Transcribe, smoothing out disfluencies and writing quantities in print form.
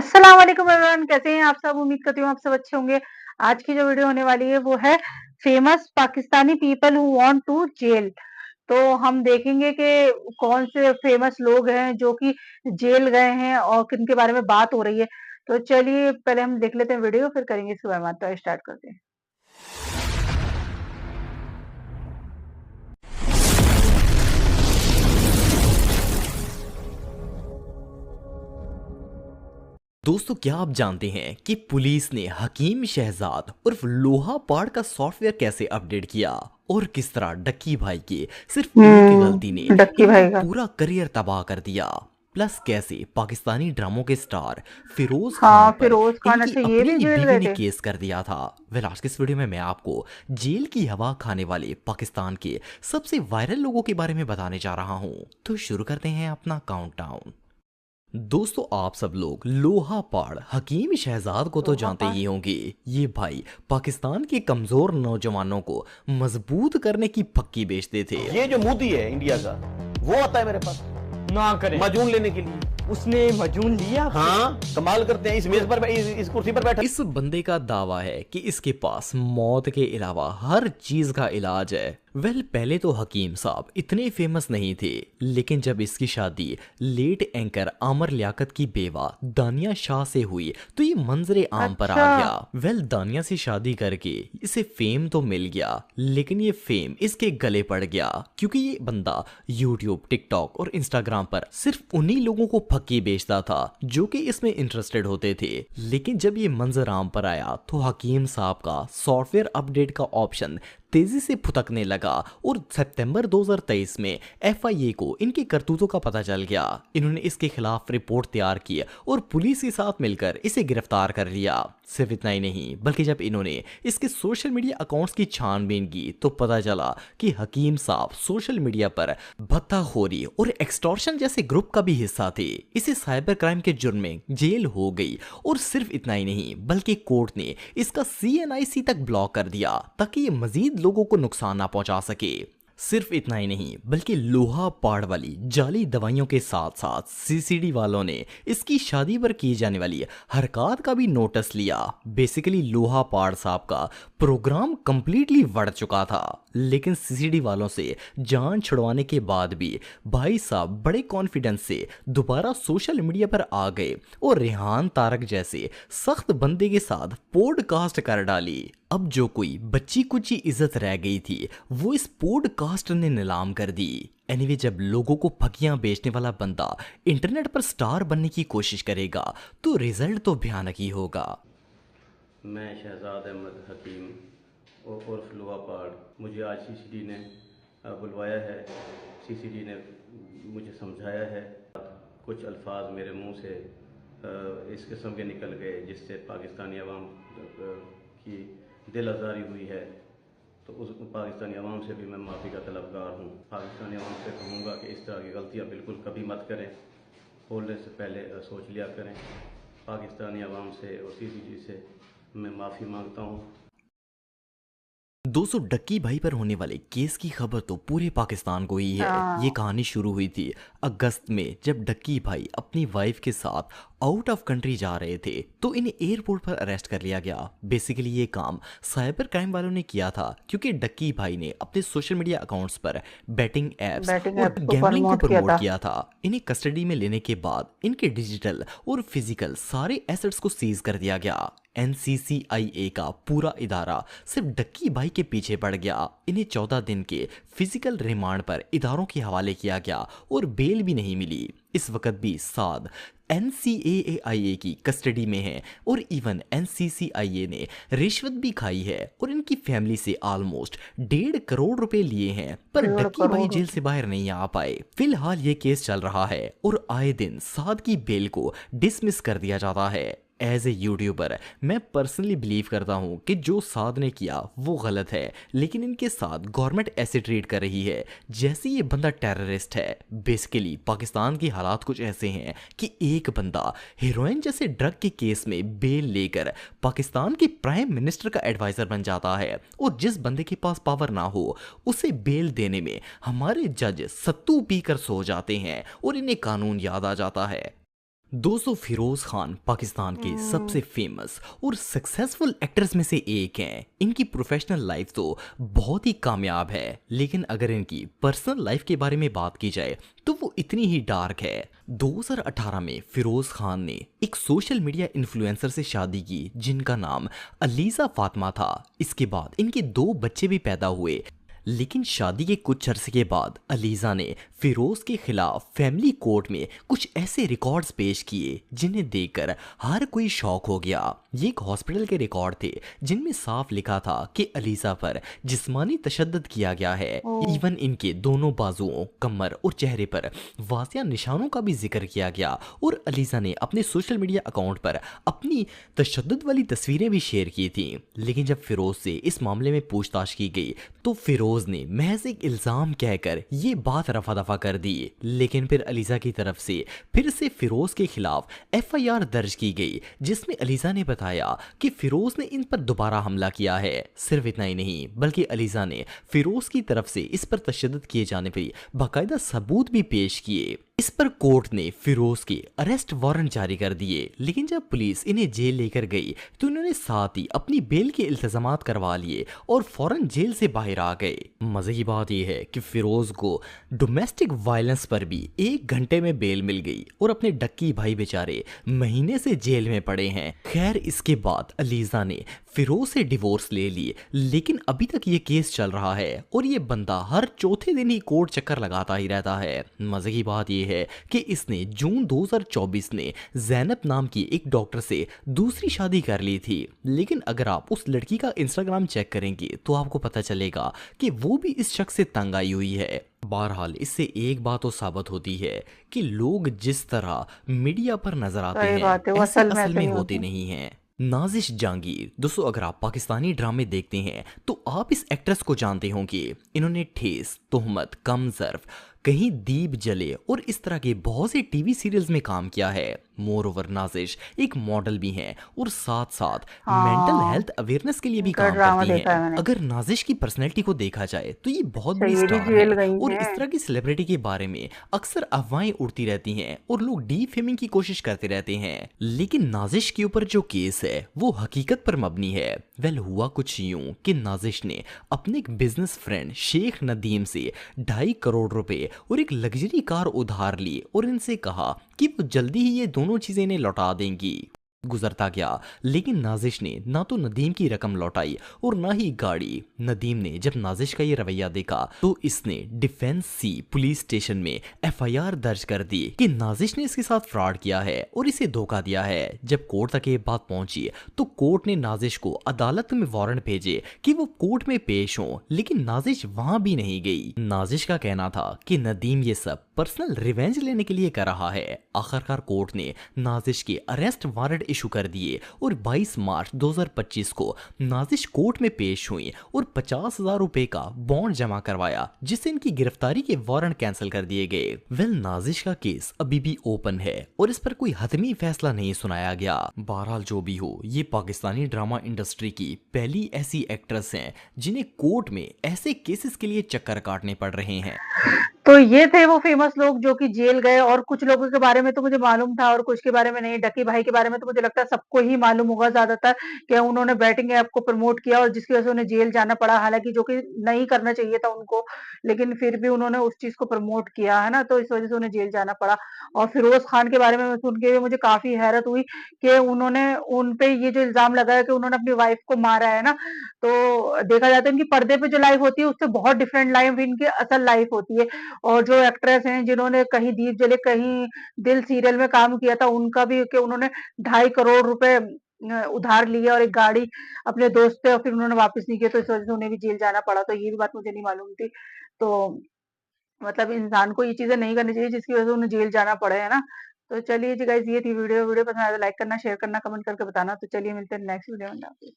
अस्सलाम वालेकुम एवरीवन, कैसे हैं आप सब? उम्मीद करती हूँ आप सब अच्छे होंगे। आज की जो वीडियो होने वाली है वो है famous Pakistani people who want to jail. तो हम देखेंगे कि कौन से फेमस लोग हैं जो कि जेल गए हैं और किनके बारे में बात हो रही है। तो चलिए पहले हम देख लेते हैं वीडियो, फिर करेंगे इसके बारे में बात। तो स्टार्ट करते हैं। दोस्तों, क्या आप जानते हैं कि पुलिस ने हकीम शहजाद उर्फ लोहा पाड़ का सॉफ्टवेयर कैसे अपडेट किया और किस तरह डक्की भाई की सिर्फ एक गलती ने डक्की इनका भाई का। पूरा करियर तबाह कर दिया। प्लस कैसे पाकिस्तानी ड्रामों के स्टार फिरोज खान हाँ, पर फिरोज खान इनकी अच्छा ये अपनी भी ही जेल बीवी गए ने थे। केस कर दिया था। वेल, आज के इस वीडियो में मैं आपको जेल की हवा खाने वाले पाकिस्तान के सबसे वायरल लोगों के बारे में बताने जा रहा हूँ। तो शुरू करते हैं अपना काउंटडाउन। दोस्तों, आप सब लोग लोहा पाड़ हकीम शहजाद को तो लोहा जानते पाड़। ही होंगे। ये भाई पाकिस्तान के कमजोर नौजवानों को मजबूत करने की पक्की बेचते थे। ये जो मोदी है इंडिया का, वो आता है मेरे पास ना करे। माजून लेने के लिए। उसने मजून लिया। हाँ, कमाल करते हैं। इस मेज पर इस कुर्सी पर बैठा। इस बंदे का दावा है कि इसके पास मौत के अलावा हर चीज का इलाज है। वेल, पहले तो हकीम साहब इतने फेमस नहीं थे, लेकिन जब इसकी शादी लेट एंकर आमर लियाकत की बेवा दानिया शाह से हुई तो ये मंजरे आम पर आ अच्छा। गया। वेल, दानिया से शादी करके इसे फेम तो मिल गया, लेकिन ये फेम इसके गले पड़ गया क्योंकि ये बंदा यूट्यूब, टिकटॉक और इंस्टाग्राम पर सिर्फ उन्हीं लोगों को फक्की बेचता था जो कि इसमें इंटरेस्टेड होते थे। लेकिन जब ये मंजर आम पर आया तो हकीम साहब का सॉफ्टवेयर अपडेट का ऑप्शन तेजी से फुतकने लगा और सितंबर 2023 में एफआईए को इनके करतूतों का पता चल गया। इन्होंने इसके खिलाफ रिपोर्ट तैयार की और पुलिस के साथ मिलकर इसे गिरफ्तार कर लिया। सिर्फ इतना ही नहीं, बल्कि जब इन्होंने इसके सोशल मीडिया अकाउंट्स की छानबीन की तो पता चला कि हकीम साहब सोशल मीडिया पर भत्ताखोरी और एक्सटॉर्शन जैसे ग्रुप का भी हिस्सा थे। इसे साइबर क्राइम के जुर्म में जेल हो गई और सिर्फ इतना ही नहीं, बल्कि कोर्ट ने इसका सीएनआईसी तक ब्लॉक कर दिया ताकि ये मजीद लोगों को नुकसान ना पहुंचा सके। सिर्फ इतना ही नहीं, बल्कि लोहा पाड़ वाली जाली दवाइयों के साथ साथ सीसीडी वालों ने इसकी शादी पर की जाने वाली हरकत का भी नोटिस लिया। बेसिकली लोहा पाड़ साहब का प्रोग्राम कंप्लीटली बढ़ चुका था, लेकिन सीसीडी वालों से जान छुड़वाने के बाद भी भाई साहब बड़े कॉन्फिडेंस से दोबारा सोशल मीडिया पर आ गए और रेहान तारक जैसे सख्त बंदे के साथ पॉडकास्ट कर डाली। अब जो कोई बच्ची कुची इज्जत रह गई थी वो इस पॉडकास्ट ने नीलाम कर दी। एनीवे, जब लोगों को फकियां बेचने वाला बंदा इंटरनेट पर स्टार बनने की कोशिश करेगा तो रिजल्ट तो भयानक ही होगा। मैं शहजाद अहमद हकीम उर्फ लोहा पाड़, मुझे आज सीसीडी ने बुलवाया है। सीसीडी ने मुझे समझाया है। कुछ अल्फाज मेरे मुंह से इस किस्म के निकल गए जिससे पाकिस्तानी अवाम की दिल आज़ारी हुई है, तो उस पाकिस्तानी अवाम से भी मैं माफ़ी का तलबगार हूँ। पाकिस्तानी अवाम से कहूँगा कि इस तरह की गलतियाँ बिल्कुल कभी मत करें, बोलने से पहले सोच लिया करें। पाकिस्तानी अवाम से और सीसीडी से मैं माफ़ी मांगता हूँ। 200 डक्की भाई पर होने वाले केस की खबर तो पूरे पाकिस्तान को ही है। ये कहानी शुरू हुई थी अगस्त में, जब डक्की भाई अपनी वाइफ के साथ आउट ऑफ कंट्री जा रहे थे तो इन्हें एयरपोर्ट पर अरेस्ट कर लिया गया। बेसिकली ये काम साइबर क्राइम वालों ने किया था क्योंकि डक्की भाई ने अपने सोशल मीडिया अकाउंट्स पर बैटिंग एप्स और को गैम्बलिंग को प्रमोट किया प्रमोट था। किया था। इन्हें कस्टडी में लेने के बाद इनके डिजिटल और फिजिकल सारे एसेट्स को सीज कर दिया गया। एनसीसीआईए का पूरा इदारा सिर्फ डक्की भाई के पीछे पड़ गया। इन्हें 14 दिन के फिजिकल रिमांड पर इदारों के हवाले किया गया और बेल भी नहीं मिली। इस वक्त भी साद एनसीएआईए की कस्टडी में है और इवन एनसीसीआईए ने रिश्वत भी खाई है और इनकी फैमिली से ऑलमोस्ट 1.5 करोड़ रुपए लिए हैं, पर 1.5 डक्की भाई करोड़। जेल से बाहर नहीं आ पाए। फिलहाल ये केस चल रहा है और आए दिन साद की बेल को डिसमिस कर दिया जाता है। एज ए यूट्यूबर मैं पर्सनली बिलीव करता हूँ कि जो साद ने किया वो गलत है, लेकिन इनके साथ गवर्नमेंट ऐसे ट्रीट कर रही है जैसे ये बंदा टेररिस्ट है। बेसिकली पाकिस्तान की हालात कुछ ऐसे हैं कि एक बंदा हीरोइन जैसे ड्रग के केस में बेल लेकर पाकिस्तान के प्राइम मिनिस्टर का एडवाइजर बन जाता है, और जिस बंदे के पास पावर ना हो उसे बेल देने में हमारे जज सत्तू पीकर सो जाते हैं और इन्हें कानून याद आ जाता है। दोस्तों फिरोज खान पाकिस्तान के सबसे फेमस और सक्सेसफुल एक्टर्स में से एक हैं। इनकी प्रोफेशनल लाइफ तो बहुत ही कामयाब है, लेकिन अगर इनकी पर्सनल लाइफ के बारे में बात की जाए तो वो इतनी ही डार्क है। 2018 में फिरोज खान ने एक सोशल मीडिया इन्फ्लुएंसर से शादी की जिनका नाम अलीजा फातिमा था। इसके बाद इनके 2 बच्चे भी पैदा हुए, लेकिन शादी के कुछ अरसे के बाद अलीजा ने फिरोज के खिलाफ फैमिली कोर्ट में कुछ ऐसे रिकॉर्ड्स पेश किए जिन्हें देखकर हर कोई शॉक हो गया। ये एक हॉस्पिटल के रिकॉर्ड थे जिनमें साफ लिखा था कि अलीजा पर जिस्मानी तशद्दुद किया गया है। इवन इनके दोनों बाजुओं, कमर और चेहरे पर वासिया निशानों का भी जिक्र किया गया और अलीजा ने अपने सोशल मीडिया अकाउंट पर अपनी तशद्दुद वाली तस्वीरें भी शेयर की थी। लेकिन जब फिरोज से इस मामले में पूछताछ की गई तो फिरोज ने महज एक इल्जाम कहकर ये बात रफा दफा कर दी। लेकिन फिर अलीजा की तरफ से फिर से फिरोज के खिलाफ एफआईआर दर्ज की गई, जिसमें अलीजा ने बताया कि फिरोज ने इन पर दोबारा हमला किया है। सिर्फ इतना ही नहीं, बल्कि अलीजा ने फिरोज की तरफ से इस पर तशद्दुद किए जाने पर बाकायदा सबूत भी पेश किए। इस पर कोर्ट ने फिरोज के अरेस्ट वारंट जारी कर दिए। लेकिन जब पुलिस इन्हें जेल लेकर गई तो इन्होंने साथ ही अपनी बेल के इल्तजामात करवा लिए और फौरन जेल से बाहर आ गए। मजे की बात यह है कि फिरोज को डोमेस्टिक वायलेंस पर भी 1 घंटे में बेल मिल गई और अपने डक्की भाई बेचारे महीने से जेल में पड़े हैं। खैर, इसके बाद अलीजा ने फिरोज से डिवोर्स ले ली, लेकिन अभी तक ये केस चल रहा है और ये बंदा हर चौथे दिन ही कोर्ट चक्कर लगाता ही रहता है। मजे की बात ये है कि इसने जून 2024 में जैनब नाम की एक डॉक्टर से दूसरी शादी कर ली थी। लेकिन अगर आप उस लड़की का इंस्टाग्राम चेक करेंगे तो आपको पता चलेगा कि वो भी इस शख्स से तंग आई हुई है। बहरहाल, इससे एक बात तो साबित होती है कि लोग जिस तरह मीडिया पर नजर आते सही बात है, हैं वो ऐसे असल में असल ऐसे में नहीं होते होते। नहीं हैं। नाजिश जहांगीर, दोस्तों अगर आप पाकिस्तानी ड्रामे देखते हैं तो आप इस एक्ट्रेस को जानते होंगे। इन्होंने ठेस, तोहमत, कम ज़र्फ, कहीं दीप जले और इस तरह के बहुत से टीवी सीरियल्स में काम किया है। मोर ओवर नाजिश एक मॉडल भी हैं और साथ साथ मेंटल हेल्थ अवेयरनेस के लिए भी इनका काम ड्रामा करती देखा है हैं। मैंने। अगर नाजिश की पर्सनैलिटी को देखा जाए तो ये बहुत अच्छा, बड़ी ये भी स्टार जेल है गई और इस हैं। तरह की सेलिब्रिटी के बारे में अक्सर अफवाहें उड़ती रहती हैं और लोग डीफेमिंग की कोशिश करते रहते हैं। लेकिन नाजिश के ऊपर जो केस है वो हकीकत पर मबनी है। वेल, हुआ कुछ यूं कि नाजिश ने अपने एक बिजनेस फ्रेंड शेख नदीम से 2.5 करोड़ रुपए और एक लग्जरी कार उधार ली और इनसे कहा कि वो जल्दी ही ये दोनों चीजें इन्हें लौटा देंगी। गुजरता गया, लेकिन नाजिश ने ना तो नदीम की रकम लौटाई और ना ही गाड़ी। नदीम ने जब नाजिश का ये रवैया देखा तो इसने डिफेंस सी पुलिस स्टेशन में एफआईआर दर्ज कर दी कि नाजिश ने इसके साथ फ्रॉड किया है और इसे धोखा दिया है। जब कोर्ट तक ये बात पहुंची तो कोर्ट ने नाजिश को अदालत में वारंट भेजे कि वो कोर्ट में पेश हो, लेकिन नाजिश वहां भी नहीं गई। नाजिश का कहना था कि नदीम ये सब पर्सनल रिवेंज लेने के लिए कर रहा है। आखिरकार कोर्ट ने नाजिश के अरेस्ट वारंट इशू कर दिए और 22 मार्च 2025 को नाजिश कोर्ट में पेश हुई और 50,000 रुपए का बॉन्ड जमा करवाया, जिससे इनकी गिरफ्तारी के वारंट कैंसिल कर दिए गए। वेल, नाजिश का केस अभी भी ओपन है और इस पर कोई हतमी फैसला नहीं सुनाया गया। बहरहाल जो भी हो, ये पाकिस्तानी ड्रामा इंडस्ट्री की पहली ऐसी एक्ट्रेस हैं जिन्हें कोर्ट में ऐसे केसेस के लिए चक्कर काटने पड़ रहे हैं। तो ये थे वो फेमस लोग जो कि जेल गए, और कुछ लोगों के बारे में तो मुझे मालूम था और कुछ के बारे में नहीं। डकी भाई के बारे में तो मुझे लगता है सबको ही मालूम होगा ज्यादातर कि उन्होंने बैटिंग ऐप को प्रमोट किया और जिसकी वजह से उन्हें जेल जाना पड़ा, हालांकि जो कि नहीं करना चाहिए था उनको, लेकिन फिर भी उन्होंने उस चीज को प्रमोट किया है ना, तो इस वजह से उन्हें जेल जाना पड़ा। और फिरोज खान के बारे में सुन के मुझे काफी हैरत हुई कि उन्होंने उन पे ये जो इल्जाम लगाया कि उन्होंने अपनी वाइफ को मारा है ना, तो देखा जाता है इनकी पर्दे पे जो लाइफ होती है उससे बहुत डिफरेंट लाइफ इनकी असल लाइफ होती है। और जो एक्ट्रेस हैं जिन्होंने कहीं दीप जले कहीं दिल सीरियल में काम किया था, उनका भी कि उन्होंने 2.5 करोड़ रुपए उधार लिए और एक गाड़ी अपने दोस्त से, और फिर उन्होंने वापस नहीं किया, तो इस वजह से उन्हें भी जेल जाना पड़ा। तो ये भी बात मुझे नहीं मालूम थी। तो मतलब इंसान को ये चीजें नहीं करनी चाहिए जिसकी वजह से उन्हें जेल जाना पड़े, है ना। तो चलिए जी गाइस, ये थी वीडियो। वीडियो पसंद आया तो लाइक करना, शेयर करना, कमेंट करके बताना। तो चलिए मिलते हैं नेक्स्ट वीडियो में।